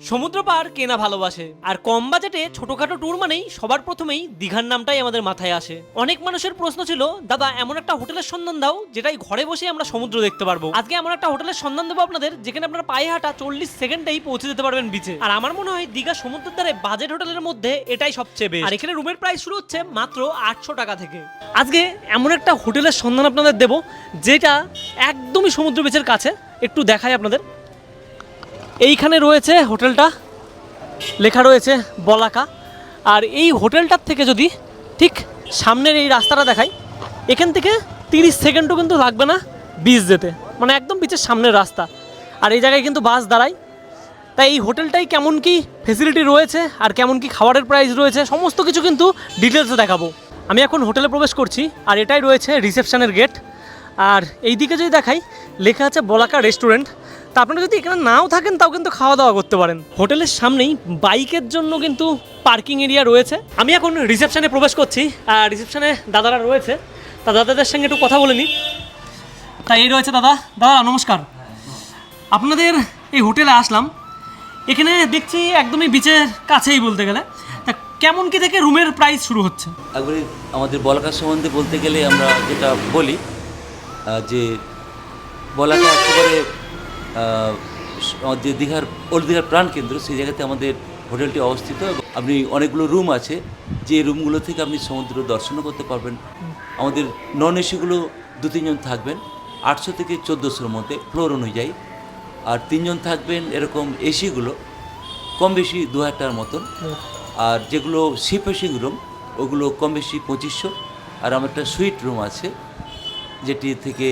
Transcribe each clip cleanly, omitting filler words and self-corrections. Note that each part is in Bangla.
সমুদ্র পার কেনা ভালোবাসে আর কম বাজেটে ছোটখাটো ট্যুর মানেই সবার প্রথমেই দীঘার নামটাই আমাদের মাথায় আসে। অনেক মানুষের প্রশ্ন ছিল, দাদা এমন একটা হোটেলের সন্ধান দাও যেটাই ঘরে বসে আমরা সমুদ্র দেখতে পারবো। আজকে এমন একটা হোটেলের সন্ধান দেবো আপনাদের যেখানে আপনারা পায়ে হাঁটা 40 সেকেন্ডেই পৌঁছে যেতে পারবেন বিচে। আর আমার মনে হয় দীঘা সমুদ্রের ধারে বাজেট হোটেলের মধ্যে এটাই সবচেয়ে বেশি। আর এখানে রুমের প্রাইস শুরু হচ্ছে মাত্র 800 টাকা থেকে। আজকে এমন একটা হোটেলের সন্ধান আপনাদের দেবো যেটা একদমই সমুদ্র বিচের কাছে। একটু দেখাই আপনাদের, এইখানে রয়েছে হোটেলটা, লেখা রয়েছে বলাকা। আর এই হোটেলটার থেকে যদি ঠিক সামনের এই রাস্তাটা দেখাই, এখান থেকে 30 সেকেন্ডও কিন্তু লাগবে না বিচ যেতে, মানে একদম বিচের সামনের রাস্তা। আর এই জায়গায় কিন্তু বাস দাঁড়ায়। তাই এই হোটেলটাই কেমন কি ফেসিলিটি রয়েছে আর কেমন কি খাবারের প্রাইস রয়েছে সমস্ত কিছু কিন্তু ডিটেলসে দেখাবো। আমি এখন হোটেলে প্রবেশ করছি আর এটাই রয়েছে রিসেপশনের গেট। আর এই দিকে যদি দেখাই, লেখা আছে বলাকা রেস্টুরেন্ট। তা আপনারা যদি এখানে নাও থাকেন তাও কিন্তু খাওয়া দাওয়া করতে পারেন। হোটেলের সামনেই বাইকের জন্য কিন্তু পার্কিং এরিয়া রয়েছে। আমি এখন রিসেপশনে প্রবেশ করছি আর রিসেপশনে দাদারা রয়েছে, তা দাদাদের সঙ্গে একটু কথা বলে নিই। তাই এই রয়েছে দাদা। দাদা নমস্কার, আপনাদের এই হোটেলে আসলাম। এখানে দেখছি একদমই বিচের কাছেই বলতে গেলে, তা কেমন কি থেকে রুমের প্রাইস শুরু হচ্ছে? একবারে আমাদের বলাকা সম্বন্ধে বলতে গেলে আমরা যেটা বলি যে বলাকা একেবারে যে দীঘার ওল্ড দীঘার প্রাণকেন্দ্র, সেই জায়গাতে আমাদের হোটেলটি অবস্থিত। আপনি অনেকগুলো রুম আছে, যে রুমগুলো থেকে আপনি সমুদ্র দর্শনও করতে পারবেন। আমাদের নন এসিগুলো 2-3 জন থাকবেন 800 থেকে 1400-র মধ্যে ফ্লোর অনুযায়ী। আর 3 জন থাকবেন এরকম এসিগুলো কম বেশি 2000 টাকার মতন। আর যেগুলো সি ফেসিং রুম ওগুলো কম বেশি 2500। আর আমার একটা সুইট রুম আছে যেটি থেকে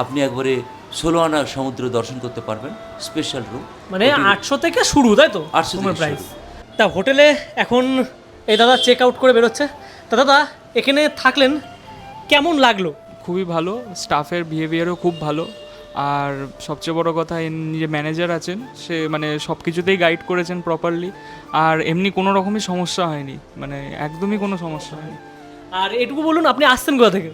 আপনি একবারে 16 আনা সমুদ্র দর্শন করতে পারবেন, স্পেশাল রুম। মানে 800 থেকে শুরু, তাই তো 800 থেকে প্রাইস? শুরু। তা হোটেলে এখন এই দাদা চেক আউট করে বেরোচ্ছে। তা দাদা এখানে থাকলেন, কেমন লাগলো? খুবই ভালো, স্টাফের বিহেভিয়ারও খুব ভালো। আর সবচেয়ে বড় কথা, এর যে ম্যানেজার আছেন সে মানে সব কিছুতেই গাইড করেছেন প্রপারলি। আর এমনি কোনো রকমই সমস্যা হয়নি, মানে একদমই কোনো সমস্যা হয়নি। আর এটুকু বলুন, আপনি আসছেন কোথা থেকে?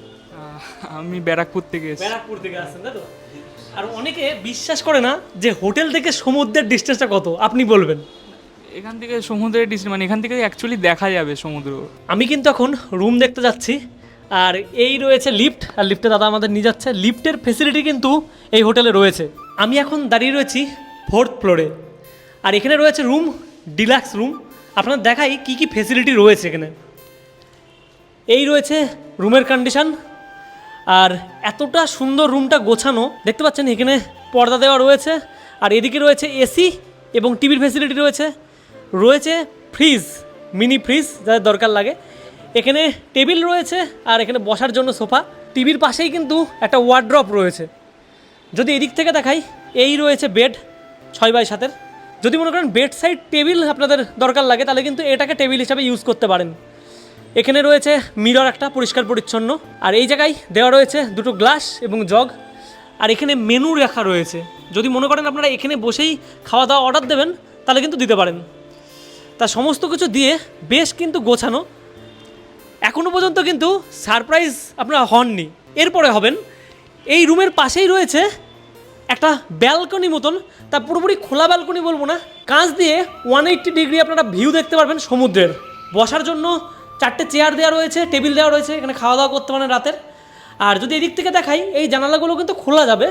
আমি ব্যারাকপুর থেকে এসেছি। ব্যারাকপুর থেকে আসছেন, তাই তো? আর অনেকে বিশ্বাস করে না যে হোটেল থেকে সমুদ্রের ডিস্টেন্সটা কত, আপনি বলবেন। এখান থেকে সমুদ্রের ডিস্টেন্স মানে এখান থেকে অ্যাকচুয়ালি দেখা যাবে সমুদ্র। আমি কিন্তু এখন রুম দেখতে যাচ্ছি আর এই রয়েছে লিফট, আর লিফটে দাদা আমাদের নিয়ে যাচ্ছে। লিফটের ফেসিলিটি কিন্তু এই হোটেলে রয়েছে। আমি এখন দাঁড়িয়ে রয়েছি 4th ফ্লোরে আর এখানে রয়েছে রুম, ডিলাক্স রুম। আপনার দেখাই কি কি ফেসিলিটি রয়েছে এখানে। এই রয়েছে রুমের কন্ডিশন। আর এতটা সুন্দর রুমটা গোছানো, দেখতে পাচ্ছেন এখানে পর্দা দেওয়া রয়েছে। আর এদিকে রয়েছে এসি এবং টিভির ফেসিলিটি রয়েছে। রয়েছে ফ্রিজ, মিনি ফ্রিজ যাদের দরকার লাগে। এখানে টেবিল রয়েছে আর এখানে বসার জন্য সোফা। টিভির পাশেই কিন্তু একটা ওয়ার্ড্রপ রয়েছে। যদি এদিক থেকে দেখাই, এই রয়েছে বেড 6x7। যদি মনে করেন বেড সাইড টেবিল আপনাদের দরকার লাগে তাহলে কিন্তু এটাকে টেবিল হিসাবে ইউজ করতে পারেন। এখানে রয়েছে মিরর একটা পরিষ্কার পরিচ্ছন্ন। আর এই জায়গায় দেওয়া রয়েছে 2টো গ্লাস এবং জগ। আর এখানে মেনু রাখা রয়েছে, যদি মনে করেন আপনারা এখানে বসেই খাওয়া দাওয়া অর্ডার দেবেন তাহলে কিন্তু দিতে পারেন। তা সমস্ত কিছু দিয়ে বেশ কিন্তু গোছানো। এখনও পর্যন্ত কিন্তু সারপ্রাইজ আপনারা হননি, এরপরে হবেন। এই রুমের পাশেই রয়েছে একটা ব্যালকনি মতন, তা পুরোপুরি খোলা ব্যালকনি বলবো না, কাঁচ দিয়ে 180 ডিগ্রি আপনারা ভিউ দেখতে পারবেন সমুদ্রের। বসার জন্য 4টে চেয়ার দেওয়া রয়েছে, টেবিল দেওয়া রয়েছে, এখানে খাওয়া দাওয়া করতে পারেন রাতের। আর যদি এদিক থেকে দেখাই, এই জানালাগুলো কিন্তু খোলা যাবে।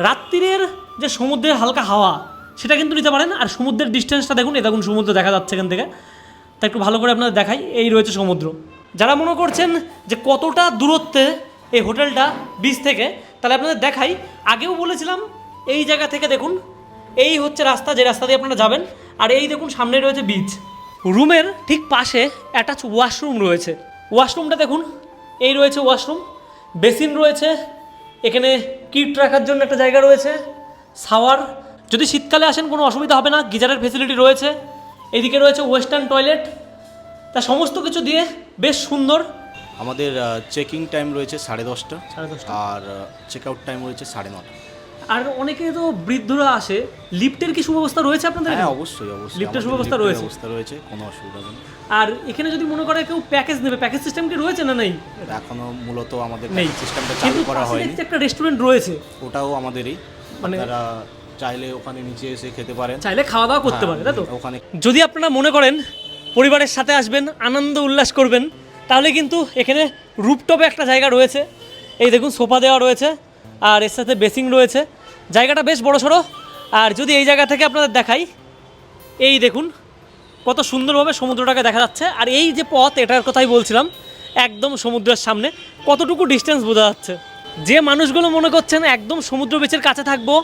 রাত্রিরের যে সমুদ্রের হালকা হাওয়া সেটা কিন্তু নিতে পারেন। আর সমুদ্রের ডিস্টেন্সটা দেখুন, এ দেখুন সমুদ্র দেখা যাচ্ছে এখান থেকে। তা একটু ভালো করে আপনাদের দেখাই, এই রয়েছে সমুদ্র। যারা মনে করছেন যে কতটা দূরত্বে এই হোটেলটা বিচ থেকে, তাহলে আপনাদের দেখাই। আগেও বলেছিলাম, এই জায়গা থেকে দেখুন, এই হচ্ছে রাস্তা, যে রাস্তা দিয়ে আপনারা যাবেন। আর এই দেখুন সামনে রয়েছে বিচ। রুমের ঠিক পাশে অ্যাটাচ ওয়াশরুম রয়েছে। ওয়াশরুমটা দেখুন, এই রয়েছে ওয়াশরুম, বেসিন রয়েছে, এখানে কিট রাখার জন্য একটা জায়গা রয়েছে, শাওয়ার। যদি শীতকালে আসেন কোনো অসুবিধা হবে না, গিজারের ফেসিলিটি রয়েছে। এদিকে রয়েছে ওয়েস্টার্ন টয়লেট। তা সমস্ত কিছু দিয়ে বেশ সুন্দর। আমাদের চেকিং টাইম রয়েছে 10:30, 10:30। আর চেক আউট টাইম রয়েছে 9:30। আর অনেকে তো বৃদ্ধরা আসে, লিফটের কি সুব্যবস্থা রয়েছে আপনাদের? হ্যাঁ, অবশ্যই অবশ্যই লিফটের আমাদের সুব্যবস্থা লিফটের রয়েছে? ব্যবস্থা রয়েছে, কোনো অসুবিধা নেই। আর এখানে যদি মনে করে কেউ প্যাকেজ নেবে, প্যাকেজ সিস্টেম কি রয়েছে না নেই? এখনো মূলত আমাদের নেই, সিস্টেমটা কিন্তু চালু করা পাশে হয়নি। দেখছি একটা রেস্টুরেন্ট রয়েছে। ওটাও আমাদেরই, মানে আপনারা চাইলে ওখানে নিচে এসে খেতে পারেন। চাইলে খাওয়া দাওয়া করতে পারে, তাই তো? ওখানে যদি আপনারা মনে করেন পরিবারের সাথে আসবেন, আনন্দ উল্লাস করবেন, তাহলে কিন্তু এখানে রুপটপে একটা জায়গা রয়েছে। এই দেখুন সোফা দেওয়া রয়েছে আর এর সাথে বেসিং রয়েছে, জায়গাটা বেশ বড়সড়। আর যদি এই জায়গা থেকে আপনাদের দেখাই, এই দেখুন কত সুন্দরভাবে সমুদ্রটাকে দেখা যাচ্ছে। আর এই যে পথ, এটার কথাই বলছিলাম, একদম সমুদ্রের সামনে কতটুকু ডিস্টেন্স বোঝা যাচ্ছে। যে মানুষগুলো মনে করছেন একদম সমুদ্র বিচের কাছে থাকবো,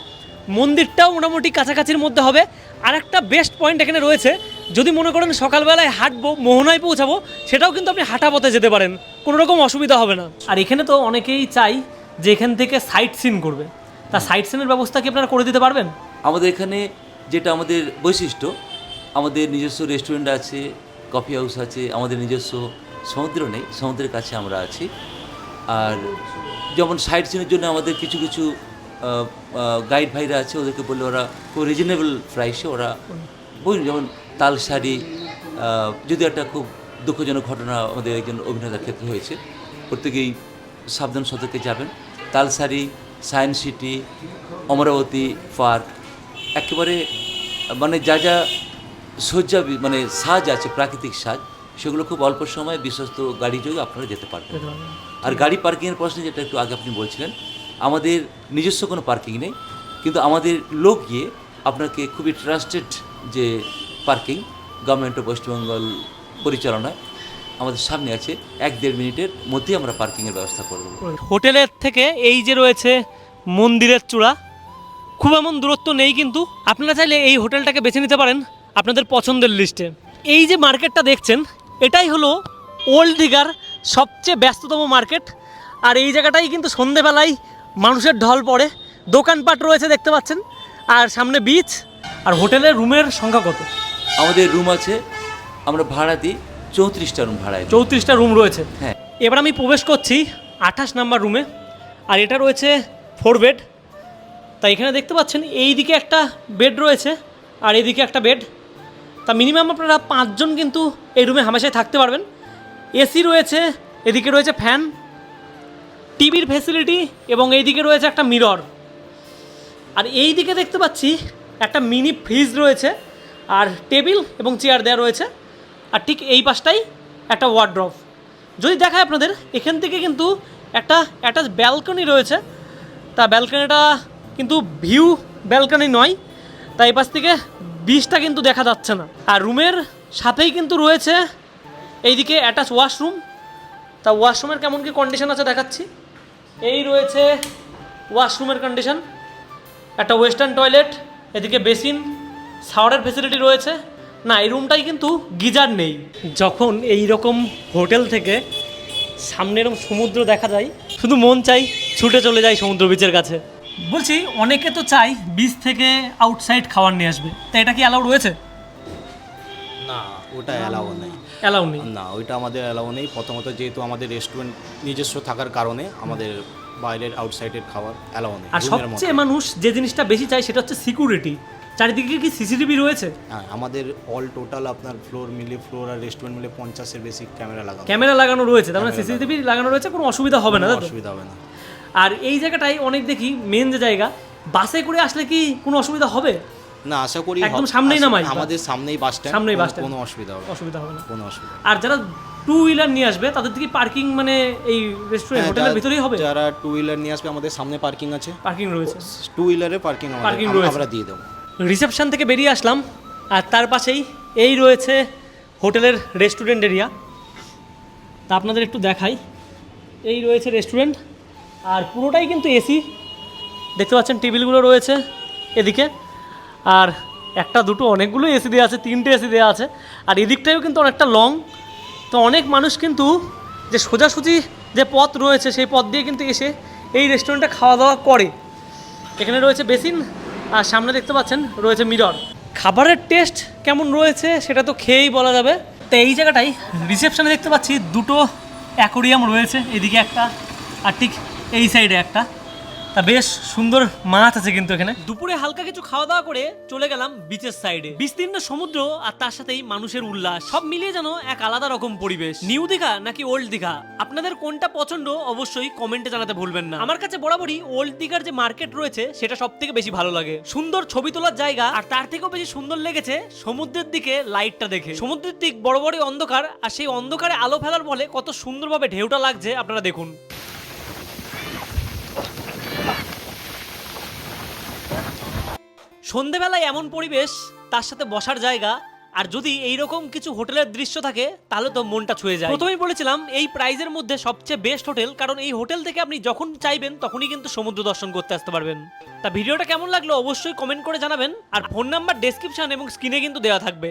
মন্দিরটাও মোটামুটি কাছাকাছির মধ্যে হবে। আর একটা বেস্ট পয়েন্ট এখানে রয়েছে, যদি মনে করেন সকালবেলায় হাঁটবো, মোহনায় পৌঁছাবো, সেটাও কিন্তু আপনি হাঁটা পথে যেতে পারেন, কোনো রকম অসুবিধা হবে না। আর এখানে তো অনেকেই চাই যে এখান থেকে সাইট সিন করবে, তা সাইট সিনের ব্যবস্থা কি আপনারা করে দিতে পারবেন? আমাদের এখানে যেটা আমাদের বৈশিষ্ট্য, আমাদের নিজস্ব রেস্টুরেন্ট আছে, কফি হাউস আছে, আমাদের নিজস্ব সমুদ্র নেই, সমুদ্রের কাছে আমরা আছি। আর যেমন সাইট সিনের জন্য আমাদের কিছু কিছু গাইড ভাইরা আছে, ওদেরকে বললে ওরা খুব রিজনেবল প্রাইসে ওরা বলুন, যেমন তালসারি, যদি একটা খুব দুঃখজনক ঘটনা আমাদের একজন অভিনেতার ক্ষেত্রে হয়েছে, প্রত্যেকেই সাবধান সতর্কে যাবেন। Talsari, Science City, Amarabati Park, একেবারে মানে যা যা সজ্জা মানে সাজ আছে, প্রাকৃতিক সাজ, সেগুলো খুব অল্প সময়ে বিশ্বস্ত গাড়ি যোগে আপনারা যেতে পারবেন। আর গাড়ি পার্কিংয়ের প্রশ্নে যেটা একটু আগে আপনি বলছিলেন, আমাদের নিজস্ব কোনো পার্কিং নেই, কিন্তু আমাদের লোক গিয়ে আপনাকে খুবই ট্রাস্টেড যে parking government of West Bengal পরিচালনায় আমাদের সামনে আছে, 1-1.5 মিনিটের মধ্যেই আমরা পার্কিংয়ের ব্যবস্থা করে দেবো। হোটেলের থেকে এই যে রয়েছে মন্দিরের চূড়া, খুব এমন দূরত্ব নেই, কিন্তু আপনারা চাইলে এই হোটেলটাকে বেছে নিতে পারেন আপনাদের পছন্দের লিস্টে। এই যে মার্কেটটা দেখছেন, এটাই হলো ওল্ড দীঘার সবচেয়ে ব্যস্ততম মার্কেট। আর এই জায়গাটাই কিন্তু সন্ধেবেলায় মানুষের ঢল পড়ে, দোকানপাট রয়েছে দেখতে পাচ্ছেন, আর সামনে বিচ। আর হোটেলের রুমের সংখ্যা কত? আমাদের রুম আছে, আমরা ভাড়া দিই 34টা রুম ভাড়ায়। 34টা রুম রয়েছে। হ্যাঁ। এবার আমি প্রবেশ করছি 28 নাম্বার রুমে, আর এটা রয়েছে 4 বেড। তাই এখানে দেখতে পাচ্ছেন এই দিকে একটা বেড রয়েছে আর এইদিকে একটা বেড। তা মিনিমাম আপনারা 5 জন কিন্তু এই রুমে হামেশাই থাকতে পারবেন। এসি রয়েছে, এদিকে রয়েছে ফ্যান, টিভির ফ্যাসিলিটি, এবং এইদিকে রয়েছে একটা মিরর। আর এই দিকে দেখতে পাচ্ছি একটা মিনি ফ্রিজ রয়েছে, আর টেবিল এবং চেয়ার দেওয়া রয়েছে। আর ঠিক এই পাশটাই একটা ওয়ার্ড্রপ। যদি দেখায় আপনাদের, এখান থেকে কিন্তু একটা অ্যাটাচ ব্যালকনি রয়েছে। তা ব্যালকনিটা কিন্তু ভিউ ব্যালকনি নয়, তাই এই পাশ থেকে বিচটা কিন্তু দেখা যাচ্ছে না। আর রুমের সাথেই কিন্তু রয়েছে এইদিকে অ্যাটাচ ওয়াশরুম। তা ওয়াশরুমের কেমন কি কন্ডিশন আছে দেখাচ্ছি। এই রয়েছে ওয়াশরুমের কন্ডিশন, একটা ওয়েস্টার্ন টয়লেট, এদিকে বেসিন, শাওয়ারের ফেসিলিটি রয়েছে। না, এই রুমটাই কিন্তু গিজার নেই। যখন এই রকম হোটেল থেকে সামনে এরকম সমুদ্র দেখা যায়, শুধু মন চাই ছুটে চলে যায় সমুদ্র বিচের কাছে। বলছি, অনেকে তো চাই বিচ থেকে আউটসাইড খাবার নিয়ে আসবে, তা এটা কি অ্যালাউ রয়েছে? না, ওটা অ্যালাউ নেই। অ্যালাউ নেই? না, ওইটা আমাদের অ্যালাউ নেই। প্রথমত যেহেতু আমাদের রেস্টুরেন্ট নিজস্ব থাকার কারণে আমাদের বাইরের আউটসাইডের খাবার অ্যালাউ নেই। আর সবচেয়ে মানুষ যে জিনিসটা বেশি চায় সেটা হচ্ছে সিকিউরিটি। চারিদিকে কি সিসিটিভি রয়েছে? হ্যাঁ, আমাদের অল টোটাল আপনার ফ্লোর আর রেস্টুরেন্ট মিলে 50-এর বেশি ক্যামেরা লাগানো। ক্যামেরা লাগানো রয়েছে, তার মানে সিসিটিভি লাগানো রয়েছে, কোনো অসুবিধা হবে না, তাই তো? অসুবিধা হবে না। আর এই জায়গাটাই অনেক দেখি মেন যে জায়গা, বাসে করে আসলে কি কোনো অসুবিধা হবে? না, আশা করি একদম সামনেই নামাই? আমাদের সামনেই বাস স্ট্যান্ড, সামনেই বাস স্ট্যান্ড, কোনো অসুবিধা হবে না। অসুবিধা হবে না। কোনো অসুবিধা। আর যারা 2 হুইলার নিয়ে আসবে তাদের থেকে পার্কিং মানে এই রেস্টুরেন্ট হোটেলের ভিতরেই হবে? যারা 2 হুইলার নিয়ে আসবে, আমাদের সামনে পার্কিং আছে, পার্কিং রয়েছে, 2 হুইলারে পার্কিং আমরা দিয়ে দেবো। রিসেপশন থেকে বেরিয়ে আসলাম, আর তার পাশেই এই রয়েছে হোটেলের রেস্টুরেন্ট এরিয়া। তা আপনাদের একটু দেখাই, এই রয়েছে রেস্টুরেন্ট, আর পুরোটাই কিন্তু এসি। দেখতে পাচ্ছেন টেবিলগুলো রয়েছে এদিকে, আর একটা দুটো অনেকগুলো এসি দেওয়া আছে, 3টে এসি দেওয়া আছে। আর এদিকটাও কিন্তু অনেকটা লং, তো অনেক মানুষ কিন্তু যে সোজাসুজি যে পথ রয়েছে সেই পথ দিয়ে কিন্তু এসে এই রেস্টুরেন্টে খাওয়া দাওয়া করে। এখানে রয়েছে বেসিন, আর সামনে দেখতে পাচ্ছেন রয়েছে মিরর। খাবারের টেস্ট কেমন রয়েছে সেটা তো খেয়েই বলা যাবে। তো এই জায়গাটাই রিসেপশনে দেখতে পাচ্ছি 2টো অ্যাকোরিয়াম রয়েছে, এদিকে একটা আর ঠিক এই সাইডে একটা। তা বেশ সুন্দর মাছ আছে কিন্তু এখানে। দুপুরে হালকা কিছু খাওয়া দাওয়া করে চলে গেলাম বিচের সাইডে। বিস্তীর্ণ সমুদ্র আর তার সাথেই মানুষের উল্লাস, সব মিলিয়ে যেন এক আলাদা রকম পরিবেশ। নিউ দীঘা নাকি ওল্ড দীঘা, আপনাদের কোনটা পছন্দ অবশ্যই কমেন্টে জানাতে ভুলবেন না। আমার কাছে বরাবরই ওল্ড দীঘার যে মার্কেট রয়েছে সেটা সব থেকে বেশি ভালো লাগে। সুন্দর ছবি তোলার জায়গা, আর তার থেকেও বেশি সুন্দর লেগেছে সমুদ্রের দিকে লাইটটা দেখে। সমুদ্রের দিক বড় বড় অন্ধকার, আর সেই অন্ধকারে আলো ফেলার ফলে কত সুন্দরভাবে ঢেউটা লাগছে আপনারা দেখুন। সন্ধেবেলায় এমন পরিবেশ, তার সাথে বসার জায়গা, আর যদি এইরকম কিছু হোটেলের দৃশ্য থাকে তাহলে তো মনটা ছুঁয়ে যায়। প্রথমেই বলেছিলাম এই প্রাইজের মধ্যে সবচেয়ে বেস্ট হোটেল, কারণ এই হোটেল থেকে আপনি যখন চাইবেন তখনই কিন্তু সমুদ্র দর্শন করতে আসতে পারবেন। তা ভিডিওটা কেমন লাগলো অবশ্যই কমেন্ট করে জানাবেন, আর ফোন নাম্বার ডেসক্রিপশন এবং স্ক্রিনে কিন্তু দেওয়া থাকবে।